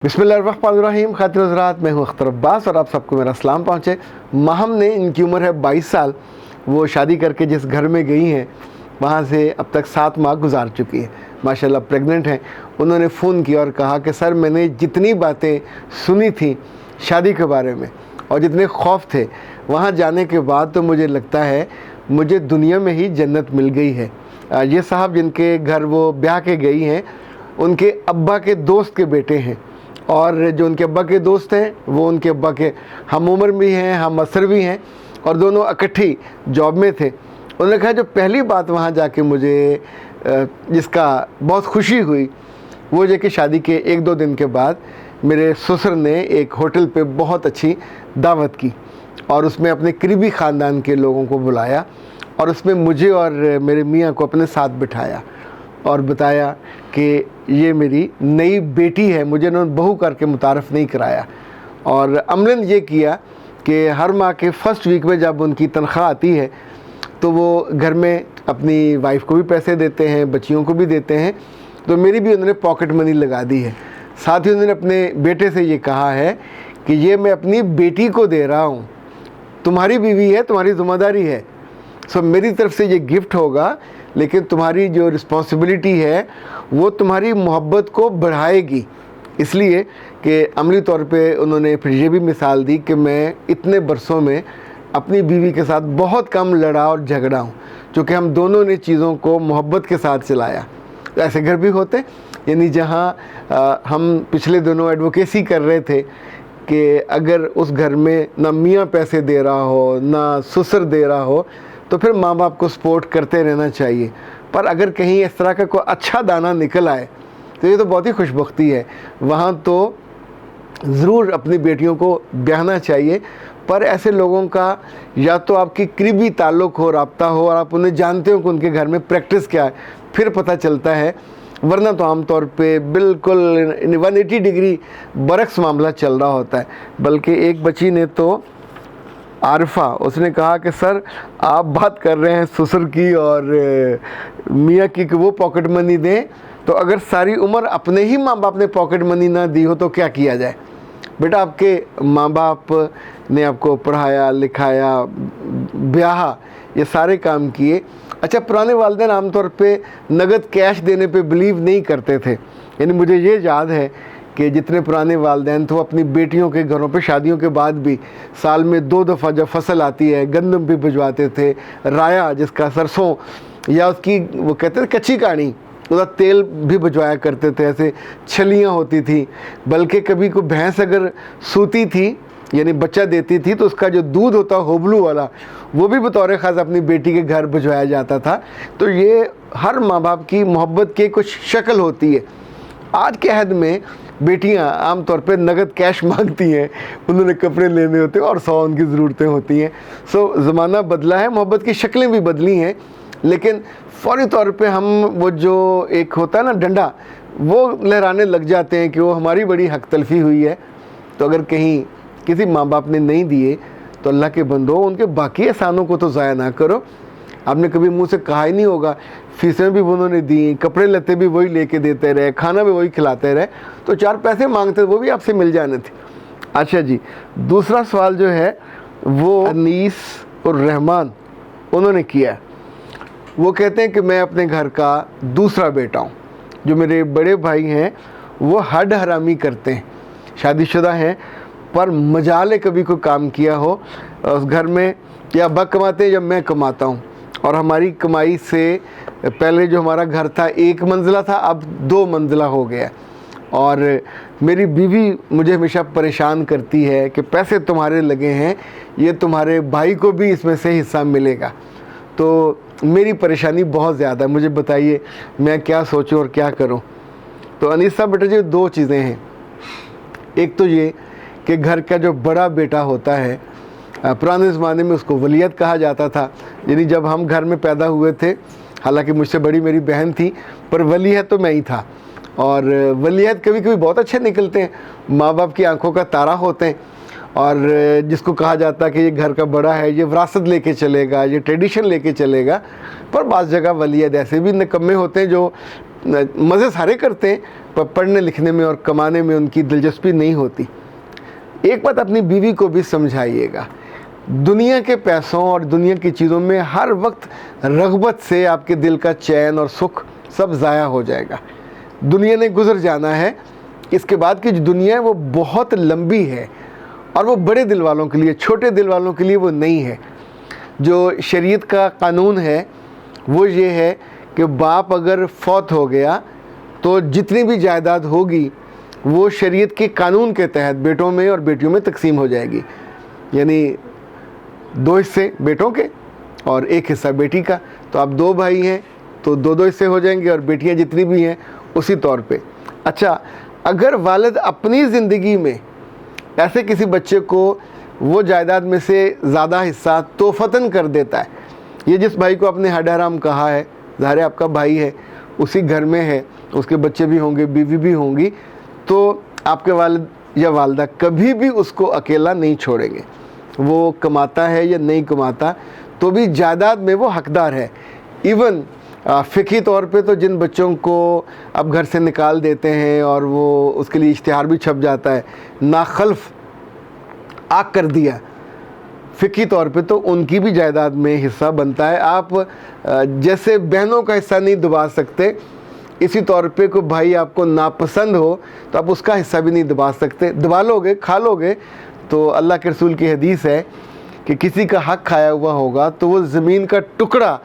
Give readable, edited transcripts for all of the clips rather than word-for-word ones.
बिस्मिल्लाहिर्रहमानिर्रहीम। खातिन हज़रात, मैं हूँ अख्तर अब्बास और आप सबको मेरा सलाम पहुँचे। माहम ने, इनकी उम्र है 22 साल, वो शादी करके जिस घर में गई हैं वहाँ से अब तक 7 माह गुजार चुकी है। माशाल्लाह प्रेग्नेंट हैं। उन्होंने फ़ोन किया और कहा कि सर, मैंने जितनी बातें सुनी थी शादी के बारे में और जितने खौफ थे, वहाँ जाने के बाद तो मुझे लगता है मुझे दुनिया में ही जन्नत मिल गई है। ये साहब जिनके घर वो ब्याह के गई हैं, उनके अब्बा के दोस्त के बेटे हैं और जो उनके अब्बा के दोस्त हैं वो उनके अब्बा के हम उम्र भी हैं, हम असर भी हैं और दोनों इकट्ठी जॉब में थे। उन्होंने कहा जो पहली बात वहाँ जाके मुझे जिसका बहुत खुशी हुई वो ये कि शादी के 1-2 दिन के बाद मेरे ससुर ने एक होटल पे बहुत अच्छी दावत की और उसमें अपने करीबी ख़ानदान के लोगों को बुलाया और उसमें मुझे और मेरे मियाँ को अपने साथ बिठाया और बताया कि ये मेरी नई बेटी है। मुझे उन्होंने बहू करके मुतारफ़ नहीं कराया और अमलन ये किया कि हर माह के फर्स्ट वीक में जब उनकी तनख्वाह आती है तो वो घर में अपनी वाइफ को भी पैसे देते हैं, बच्चियों को भी देते हैं। तो मेरी भी उन्होंने पॉकेट मनी लगा दी है। साथ ही उन्होंने अपने बेटे से ये कहा है कि ये मैं अपनी बेटी को दे रहा हूँ, तुम्हारी बीवी है, तुम्हारी ज़िम्मेदारी है, सो मेरी तरफ से ये गिफ्ट होगा, लेकिन तुम्हारी जो रिस्पॉन्सिबिलिटी है वो तुम्हारी मोहब्बत को बढ़ाएगी। इसलिए कि अमली तौर पे उन्होंने फिर ये भी मिसाल दी कि मैं इतने बरसों में अपनी बीवी के साथ बहुत कम लड़ा और झगड़ा हूँ, क्योंकि हम दोनों ने चीज़ों को मोहब्बत के साथ चलाया। ऐसे घर भी होते, यानी जहाँ हम पिछले दिनों एडवोकेसी कर रहे थे कि अगर उस घर में ना मियाँ पैसे दे रहा हो ना ससुर दे रहा हो तो फिर माँ बाप को सपोर्ट करते रहना चाहिए। पर अगर कहीं इस तरह का कोई अच्छा दाना निकल आए तो ये तो बहुत ही खुशबख्ती है। वहाँ तो ज़रूर अपनी बेटियों को ब्याहना चाहिए, पर ऐसे लोगों का या तो आपकी करीबी ताल्लुक़ हो, रब्ता हो और आप उन्हें जानते हो कि उनके घर में प्रैक्टिस क्या है, फिर पता चलता है, वरना तो आम तौर पे बिल्कुल 180 डिग्री बरक्स मामला चल रहा होता है। बल्कि एक बच्ची ने तो आरिफा, उसने कहा कि सर आप बात कर रहे हैं ससुर की और मियाँ की कि वो पॉकेट मनी दें, तो अगर सारी उम्र अपने ही माँ बाप ने पॉकेट मनी ना दी हो तो क्या किया जाए। बेटा, आपके माँ बाप ने आपको पढ़ाया लिखाया, ब्याह, ये सारे काम किए। अच्छा, पुराने वालिदैन आमतौर पे नगद कैश देने पे बिलीव नहीं करते थे। यानी मुझे ये याद है कि जितने पुराने वालिदैन थे वो अपनी बेटियों के घरों पे शादियों के बाद भी साल में 2 दफ़ा जब फसल आती है गंदम भी भिजवाते थे, राया जिसका सरसों या उसकी वो कहते थे कच्ची कहानी, उसका तेल भी भिजवाया करते थे। ऐसे छलियाँ होती थी, बल्कि कभी कोई भैंस अगर सूती थी यानी बच्चा देती थी तो उसका जो दूध होता होबलू वाला वो भी बतौर ख़ास अपनी बेटी के घर भिजवाया जाता था। तो ये हर माँ बाप की मोहब्बत की कुछ शक्ल होती है। आज के अहद में बेटियां आम तौर पे नगद कैश मांगती हैं, उन्होंने कपड़े लेने होते हैं और 100 उनकी ज़रूरतें होती हैं। सो ज़माना बदला है, मोहब्बत की शक्लें भी बदली हैं, लेकिन फ़ौरी तौर पे हम वो जो एक होता है ना डंडा, वो लहराने लग जाते हैं कि वो हमारी बड़ी हक तलफ़ी हुई है। तो अगर कहीं किसी माँ बाप ने नहीं दिए तो अल्लाह के बंदो उनके बाकी एहसानों को तो ज़ाया ना करो। आपने कभी मुंह से कहा ही नहीं होगा, फीसें भी उन्होंने दी, कपड़े लत्ते भी वही लेके देते रहे, खाना भी वही खिलाते रहे, तो 4 पैसे मांगते वो भी आपसे मिल जाने थे। अच्छा जी, दूसरा सवाल जो है वो अनीस और रहमान उन्होंने किया। वो कहते हैं कि मैं अपने घर का दूसरा बेटा हूँ। जो मेरे बड़े भाई हैं वो हड हरामी करते हैं, शादीशुदा हैं, पर मजाले कभी कोई काम किया हो उस घर में, या अब्बा कमाते हैं या मैं कमाता हूँ। और हमारी कमाई से पहले जो हमारा घर था 1 मंजिला था, अब 2 मंजिला हो गया। और मेरी बीवी मुझे हमेशा परेशान करती है कि पैसे तुम्हारे लगे हैं, ये तुम्हारे भाई को भी इसमें से हिस्सा मिलेगा। तो मेरी परेशानी बहुत ज़्यादा है, मुझे बताइए मैं क्या सोचूं और क्या करूं। तो अनीसा बेटा जी, 2 चीज़ें हैं। एक तो ये कि घर का जो बड़ा बेटा होता है, पुराने ज़माने में उसको वलीयत कहा जाता था। यानी जब हम घर में पैदा हुए थे, हालांकि मुझसे बड़ी मेरी बहन थी, पर वलीयत तो मैं ही था। और वलीयत कभी कभी बहुत अच्छे निकलते हैं, माँ बाप की आंखों का तारा होते हैं। और जिसको कहा जाता है कि ये घर का बड़ा है, ये विरासत लेके चलेगा, ये ट्रेडिशन लेके चलेगा। पर बाज़ जगह वलीयत ऐसे भी निकम्मे होते हैं जो मज़े सारे करते हैं, पर पढ़ने लिखने में और कमाने में उनकी दिलचस्पी नहीं होती। एक बात अपनी बीवी को भी समझाइएगा, दुनिया के पैसों और दुनिया की चीज़ों में हर वक्त रग़बत से आपके दिल का चैन और सुख सब ज़ाया हो जाएगा। दुनिया ने गुज़र जाना है, इसके बाद की जो दुनिया है वो बहुत लंबी है और वो बड़े दिल वालों के लिए, छोटे दिल वालों के लिए वो नहीं है। जो शरीयत का कानून है वो ये है कि बाप अगर फौत हो गया तो जितनी भी जायदाद होगी वो शरीयत के कानून के तहत बेटों में और बेटियों में तकसीम हो जाएगी। यानी 2 हिस्से बेटों के और 1 हिस्सा बेटी का। तो आप 2 भाई हैं तो 2-2 हिस्से हो जाएंगे और बेटियां जितनी भी हैं उसी तौर पे। अच्छा, अगर वालिद अपनी ज़िंदगी में ऐसे किसी बच्चे को वो जायदाद में से ज़्यादा हिस्सा तोहफ़तन कर देता है, ये जिस भाई को आपने हड हराम कहा है, ज़ाहिर है आपका भाई है, उसी घर में है, उसके बच्चे भी होंगे, बीवी भी होंगी, तो आपके वालिद या वालदा कभी भी उसको अकेला नहीं छोड़ेंगे। वो कमाता है या नहीं कमाता तो भी जायदाद में वो हकदार है। इवन फ़िक़ही तौर पे तो जिन बच्चों को अब घर से निकाल देते हैं और वो उसके लिए इश्तिहार भी छप जाता है, नाखल्फ आग कर दिया, फ़िक़ही तौर पे तो उनकी भी जायदाद में हिस्सा बनता है। आप जैसे बहनों का हिस्सा नहीं दबा सकते, इसी तौर पे कोई भाई आपको नापसंद हो तो आप उसका हिस्सा भी नहीं दबा सकते। दबा लोगे, खा लोगे तो अल्लाह के रसूल की हदीस है कि किसी का हक खाया हुआ होगा तो वो ज़मीन का टुकड़ा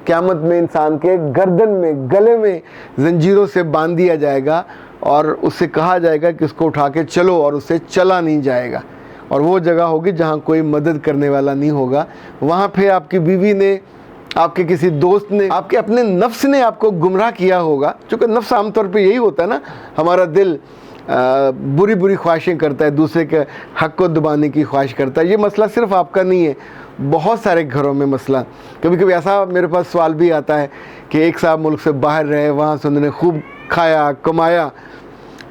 क़यामत में इंसान के गर्दन में, गले में जंजीरों से बांध दिया जाएगा और उससे कहा जाएगा कि उसको उठा के चलो, और उससे चला नहीं जाएगा। और वो जगह होगी जहाँ कोई मदद करने वाला नहीं होगा। वहाँ पे आपकी बीवी ने, आपके किसी दोस्त ने, आपके अपने नफ्स ने आपको गुमराह किया होगा। चूँकि नफ्स आमतौर पे यही होता है ना, हमारा दिल बुरी बुरी ख्वाहिशें करता है, दूसरे के हक़ को दबाने की ख्वाहिश करता है। ये मसला सिर्फ आपका नहीं है, बहुत सारे घरों में मसला। कभी कभी ऐसा मेरे पास सवाल भी आता है कि एक साहब मुल्क से बाहर रहे, वहाँ से उन्होंने खूब खाया कमाया,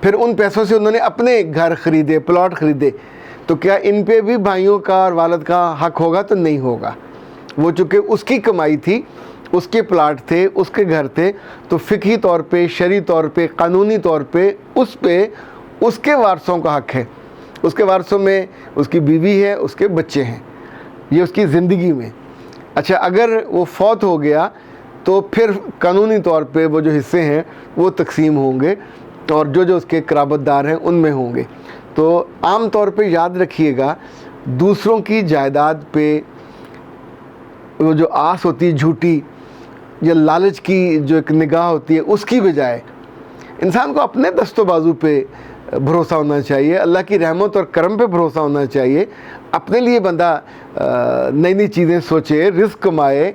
फिर उन पैसों से उन्होंने अपने घर ख़रीदे, प्लॉट ख़रीदे, तो क्या इन पे भी भाइयों का और वालिद का हक़ होगा? तो नहीं होगा। वो चूँकि उसकी कमाई थी, उसके प्लाट थे, उसके घर थे, तो फ़िक़ही तौर पे, शरई तौर पे, क़ानूनी तौर पे उस पे उसके वारसों का हक़ है। उसके वारसों में उसकी बीवी है, उसके बच्चे हैं, ये उसकी ज़िंदगी में। अच्छा, अगर वो फौत हो गया तो फिर कानूनी तौर पे वो जो हिस्से हैं वो तकसीम होंगे और जो जो उसके क़राबतदार हैं उनमें होंगे। तो आम तौर पे याद रखिएगा, दूसरों की जायदाद पे वो जो आस होती है झूठी या लालच की जो एक निगाह होती है, उसकी बजाय इंसान को अपने दस्तो बाजू पे भरोसा होना चाहिए, अल्लाह की रहमत और करम पे भरोसा होना चाहिए। अपने लिए बंदा नई नई चीज़ें सोचे, रिस्क कमाए,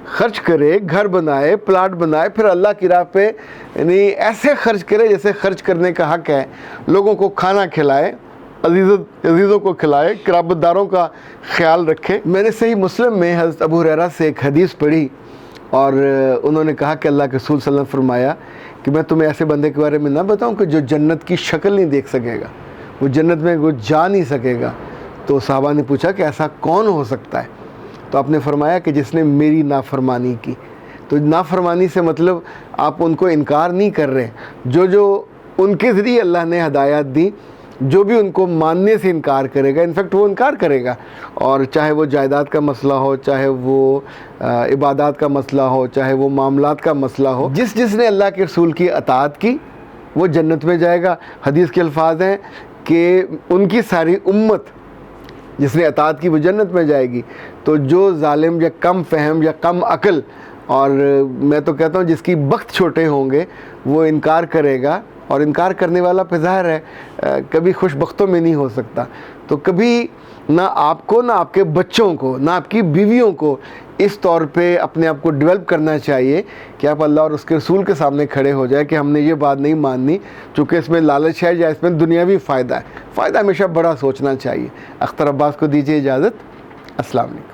खर्च करे, घर बनाए, प्लाट बनाए, फिर अल्लाह की राह पे यानी ऐसे खर्च करे जैसे खर्च करने का हक़ है। लोगों को खाना खिलाए, अजीज़ों को खिलाए, क़राबतदारों का ख्याल रखे। मैंने सही मुस्लिम में हज़रत अबू हुरैरा से एक हदीस पढ़ी और उन्होंने कहा कि अल्लाह के रसूल सल्लल्लाहु अलैहि वसल्लम फरमाया कि मैं तुम्हें ऐसे बंदे के बारे में ना बताऊं कि जो जन्नत की शक्ल नहीं देख सकेगा, वो जन्नत में वो जा नहीं सकेगा। तो सहाबा ने पूछा कि ऐसा कौन हो सकता है? तो आपने फरमाया कि जिसने मेरी नाफरमानी की। तो नाफरमानी से मतलब आप उनको इनकार नहीं कर रहे, जो जो उनके ज़रिए अल्लाह ने हदायत दी, जो भी उनको मानने से इनकार करेगा, इनफैक्ट वो इनकार करेगा। और चाहे वो जायदाद का मसला हो, चाहे वो इबादत का मसला हो, चाहे वो मामलात का मसला हो, जिसने अल्लाह के रसूल की अताअत की वो जन्नत में जाएगा। हदीस के अल्फाज हैं कि उनकी सारी उम्मत जिसने अताअत की वो जन्नत में जाएगी। तो जो जालिम या कम फहम या कम अक्ल, और मैं तो कहता हूँ जिसकी बख्त छोटे होंगे, वो इनकार करेगा। और इनकार करने वाला पे ज़ाहिर है कभी खुशबख्तों में नहीं हो सकता। तो कभी ना आपको, ना आपके बच्चों को, ना आपकी बीवियों को इस तौर पे अपने आप को डेवलप करना चाहिए कि आप अल्लाह और उसके रसूल के सामने खड़े हो जाए कि हमने ये बात नहीं माननी चूँकि इसमें लालच है या इसमें दुनियावी फ़ायदा है। फ़ायदा हमेशा बड़ा सोचना चाहिए। अख्तर अब्बास को दीजिए इजाज़त। अस्सलाम वालेकुम।